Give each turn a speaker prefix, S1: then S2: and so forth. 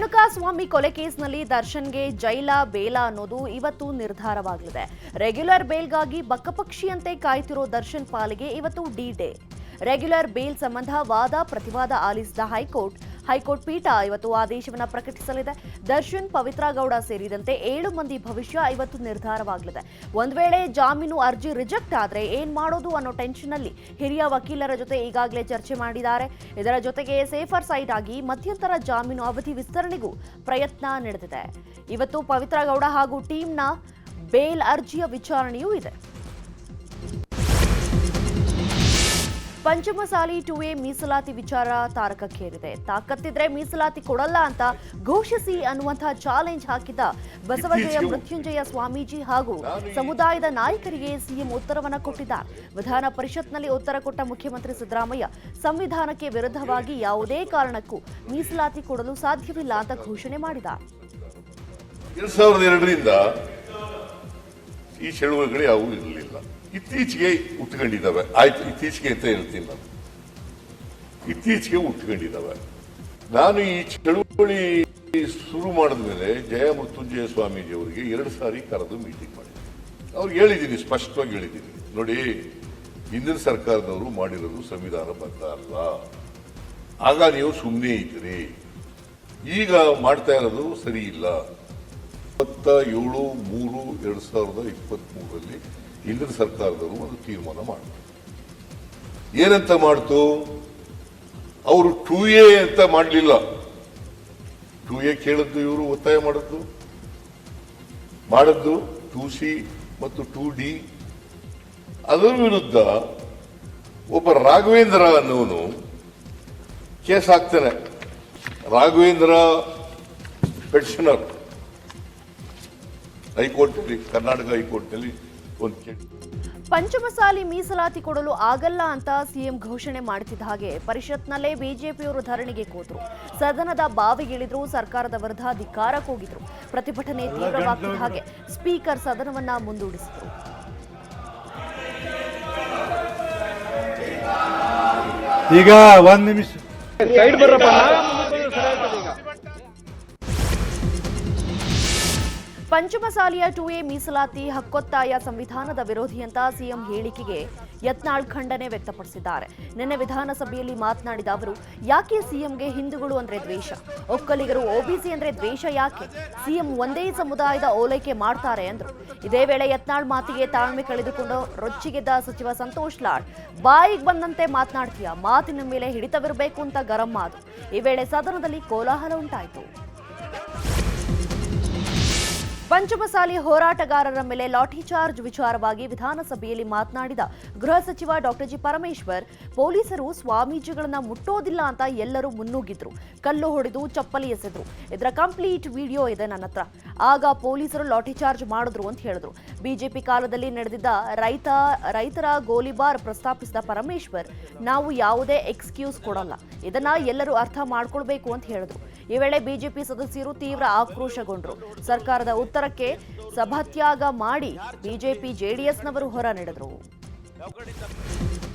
S1: ರೇಣುಕಾಸ್ವಾಮಿ ಕೊಲೆ ಕೇಸ್ನಲ್ಲಿ ದರ್ಶನ್ಗೆ ಜೈಲ ಬೇಲ ಅನ್ನೋದು ಇವತ್ತು ನಿರ್ಧಾರವಾಗಲಿದೆ. ರೆಗ್ಯುಲರ್ ಬೇಲ್ಗಾಗಿ ಬಕ್ಕಪಕ್ಷಿಯಂತೆ ಕಾಯ್ತಿರೋ ದರ್ಶನ್ ಪಾಲಿಗೆ ಇವತ್ತು ಡಿ ಡೇ. ರೆಗ್ಯುಲರ್ ಬೇಲ್ ಸಂಬಂಧ ವಾದ ಪ್ರತಿವಾದ ಆಲಿಸಿದ ಹೈಕೋರ್ಟ್ ಪೀಠ ಇವತ್ತು ಆದೇಶವನ್ನು ಪ್ರಕಟಿಸಲಿದೆ. ದರ್ಶನ್, ಪವಿತ್ರಾ ಗೌಡ ಸೇರಿದಂತೆ 7 ಮಂದಿ ಭವಿಷ್ಯ ಇವತ್ತು ನಿರ್ಧಾರವಾಗಲಿದೆ. ಒಂದ್ ವೇಳೆ ಜಾಮೀನು ಅರ್ಜಿ ರಿಜೆಕ್ಟ್ ಆದ್ರೆ ಏನ್ ಮಾಡೋದು ಅನ್ನೋ ಟೆನ್ಷನ್ ಅಲ್ಲಿ ಹಿರಿಯ ವಕೀಲರ ಜೊತೆ ಈಗಾಗಲೇ ಚರ್ಚೆ ಮಾಡಿದ್ದಾರೆ. ಇದರ ಜೊತೆಗೆ ಸೇಫರ್ ಸೈಡ್ ಆಗಿ ಮಧ್ಯಂತರ ಜಾಮೀನು ಅವಧಿ ವಿಸ್ತರಣೆಗೂ ಪ್ರಯತ್ನ ನಡೆದಿದೆ. ಇವತ್ತು ಪವಿತ್ರಾ ಗೌಡ ಹಾಗೂ ಟೀಮ್ನ ಬೇಲ್ ಅರ್ಜಿಯ ವಿಚಾರಣೆಯೂ ಇದೆ. ಪಂಚಮಸಾಲಿ 2A ಮೀಸಲಾತಿ ವಿಚಾರ ತಾರಕಕ್ಕೇರಿದೆ. ತಾಕತ್ತಿದ್ರೆ ಮೀಸಲಾತಿ ಕೊಡಲ್ಲ ಅಂತ ಘೋಷಿಸಿ ಅನ್ನುವಂತಹ ಚಾಲೆಂಜ್ ಹಾಕಿದ್ದ ಬಸವಜಯ ಮೃತ್ಯುಂಜಯ ಸ್ವಾಮೀಜಿ ಹಾಗೂ ಸಮುದಾಯದ ನಾಯಕರಿಗೆ ಸಿಎಂ ಉತ್ತರವನ್ನ ಕೊಟ್ಟಿದ್ದಾರೆ. ವಿಧಾನ ಪರಿಷತ್ನಲ್ಲಿ ಉತ್ತರ ಕೊಟ್ಟ ಮುಖ್ಯಮಂತ್ರಿ ಸಿದ್ದರಾಮಯ್ಯ ಸಂವಿಧಾನಕ್ಕೆ ವಿರುದ್ಧವಾಗಿ ಯಾವುದೇ ಕಾರಣಕ್ಕೂ ಮೀಸಲಾತಿ ಕೊಡಲು ಸಾಧ್ಯವಿಲ್ಲ ಅಂತ ಘೋಷಣೆ ಮಾಡಿದ್ದಾರೆ.
S2: 2002ರಿಂದ ಈ ಚಳುವಳಿಗಳು ಯಾವುವು ಇರಲಿಲ್ಲ. ಇತ್ತೀಚೆಗೆ ಹುಟ್ಟುಕೊಂಡಿದ್ದಾವೆ. ಆಯ್ತು, ಇತ್ತೀಚೆಗೆ ಅಂತ ಹೇಳ್ತೀನಿ ನಾನು. ಇತ್ತೀಚೆಗೆ ಹುಟ್ಟುಕೊಂಡಿದ್ದಾವೆ. ನಾನು ಈ ಚಳುವಳಿ ಶುರು ಮಾಡಿದ ಮೇಲೆ ಜಯ ಮೃತ್ಯುಂಜಯ ಸ್ವಾಮೀಜಿ ಅವರಿಗೆ 2 ಸಾರಿ ಕರೆದು ಮೀಟಿಂಗ್ ಮಾಡಿದ್ದೀನಿ. ಅವ್ರಿಗೆ ಹೇಳಿದ್ದೀನಿ, ಸ್ಪಷ್ಟವಾಗಿ ಹೇಳಿದ್ದೀನಿ, ನೋಡಿ, ಹಿಂದಿನ ಸರ್ಕಾರದವರು ಮಾಡಿರೋದು ಸಂವಿಧಾನಬದ್ಧ ಅಲ್ಲ, ಆಗ ನೀವು ಸುಮ್ಮನೆ ಇದ್ರಿ, ಈಗ ಮಾಡ್ತಾ ಇರೋದು ಸರಿ ಇಲ್ಲ. 27/3/2023 ಹಿಂದಿನ ಸರ್ಕಾರದವರು ಒಂದು ತೀರ್ಮಾನ ಮಾಡಿದ್ರು. ಏನಂತ ಮಾಡ್ತು? ಅವರು 2A ಅಂತ ಮಾಡಲಿಲ್ಲ. 2A ಕೇಳದ್ದು, ಇವರು ಒತ್ತಾಯ ಮಾಡದ್ದು 2C ಮತ್ತು 2D. ಅದರ ವಿರುದ್ಧ ಒಬ್ಬ ರಾಘವೇಂದ್ರ ಅನ್ನೋನು ಕೇಸ್ ಹಾಕ್ತಾನೆ. ರಾಘವೇಂದ್ರ ಪೆಟಿಷನರ್ ಹೈಕೋರ್ಟ್ನಲ್ಲಿ, ಕರ್ನಾಟಕ ಹೈಕೋರ್ಟ್ನಲ್ಲಿ ಒಂದು ಕೇಳಿ.
S1: ಪಂಚಮಸಾಲಿ ಮೀಸಲಾತಿ ಕೊಡಲು ಆಗಲ್ಲ ಅಂತ ಸಿಎಂ ಘೋಷಣೆ ಮಾಡುತ್ತಿದ್ದ ಹಾಗೆ ಪರಿಷತ್ನಲ್ಲೇ ಬಿಜೆಪಿಯವರು ಧರಣಿಗೆ ಕೂತರು. ಸದನದ ಬಾವಿಗಿಳಿದ್ರು. ಸರ್ಕಾರದ ವಿರುದ್ಧ ಧಿಕ್ಕಾರ ಕೂಗಿದ್ರು. ಪ್ರತಿಭಟನೆ ತೀವ್ರವಾಗ್ತಿದ್ದ ಹಾಗೆ ಸ್ಪೀಕರ್ ಸದನವನ್ನ ಮುಂದೂಡಿಸಿದರು.
S3: ಈಗ 1 ನಿಮಿಷ ಸೈಡ್ ಬರಪ್ಪ.
S1: ಪಂಚಮಸಾಲಿಯ 2A ಮೀಸಲಾತಿ ಹಕ್ಕೊತ್ತಾಯ ಸಂವಿಧಾನದ ವಿರೋಧಿ ಅಂತ ಸಿಎಂ ಹೇಳಿಕೆಗೆ ಯತ್ನಾಳ್ ಖಂಡನೆ ವ್ಯಕ್ತಪಡಿಸಿದ್ದಾರೆ. ನಿನ್ನೆ ವಿಧಾನಸಭೆಯಲ್ಲಿ ಮಾತನಾಡಿದ ಅವರು, ಯಾಕೆ ಸಿಎಂಗೆ ಹಿಂದೂಗಳು ಅಂದ್ರೆ ದ್ವೇಷ, ಒಕ್ಕಲಿಗರು OBC ಅಂದ್ರೆ ದ್ವೇಷ ಯಾಕೆ, ಸಿಎಂ ಒಂದೇ ಸಮುದಾಯದ ಓಲೈಕೆ ಮಾಡ್ತಾರೆ ಅಂದ್ರು. ಇದೇ ವೇಳೆ ಯತ್ನಾಳ್ ಮಾತಿಗೆ ತಾಳ್ಮೆ ಕಳೆದುಕೊಂಡು ರೊಚ್ಚಿಗೆದ್ದ ಸಚಿವ ಸಂತೋಷ್ ಲಾಡ್, ಬಾಯಿಗೆ ಬಂದಂತೆ ಮಾತನಾಡ್ತೀಯ, ಮಾತಿನ ಮೇಲೆ ಹಿಡಿತವಿರಬೇಕು ಅಂತ ಗರಂ ಆದ್ರು. ಈ ವೇಳೆ ಸದನದಲ್ಲಿ ಕೋಲಾಹಲ ಉಂಟಾಯಿತು. ಪಂಚಮಸಾಲಿ ಹೋರಾಟಗಾರರ ಮೇಲೆ ಲಾಠಿ ಚಾರ್ಜ್ ವಿಚಾರವಾಗಿ ವಿಧಾನಸಭೆಯಲ್ಲಿ ಮಾತನಾಡಿದ ಗೃಹ ಸಚಿವ ಡಾಕ್ಟರ್ ಜಿ ಪರಮೇಶ್ವರ್, ಪೊಲೀಸರು ಸ್ವಾಮೀಜಿಗಳನ್ನ ಮುಟ್ಟೋದಿಲ್ಲ ಅಂತ ಎಲ್ಲರೂ ಮುನ್ನುಗ್ಗಿದ್ರು, ಕಲ್ಲು ಹೊಡೆದು ಚಪ್ಪಲಿ ಎಸೆದ್ರು. ಇದರ ಕಂಪ್ಲೀಟ್ ವಿಡಿಯೋ ಇದೆ ನನ್ನ ಹತ್ರ. ಆಗ ಪೊಲೀಸರು ಲಾಠಿ ಚಾರ್ಜ್ ಮಾಡಿದ್ರು ಅಂತ ಹೇಳಿದ್ರು. ಬಿಜೆಪಿ ಕಾಲದಲ್ಲಿ ನಡೆದಿದ್ದ ರೈತರ ಗೋಲಿಬಾರ್ ಪ್ರಸ್ತಾಪಿಸಿದ ಪರಮೇಶ್ವರ್, ನಾವು ಯಾವುದೇ ಎಕ್ಸ್ಕ್ಯೂಸ್ ಕೊಡಲ್ಲ, ಇದನ್ನ ಎಲ್ಲರೂ ಅರ್ಥ ಮಾಡ್ಕೊಳ್ಬೇಕು ಅಂತ ಹೇಳಿದ್ರು. ಈ ವೇಳೆ ಬಿಜೆಪಿ ಸದಸ್ಯರು ತೀವ್ರ ಆಕ್ರೋಶಗೊಂಡ್ರು. ಸರ್ಕಾರದ ಉತ್ತರಕ್ಕೆ ಸಭಾತ್ಯಾಗ ಮಾಡಿ ಬಿಜೆಪಿ ಜೆಡಿಎಸ್ನವರು ಹೊರ ನಡೆದರು.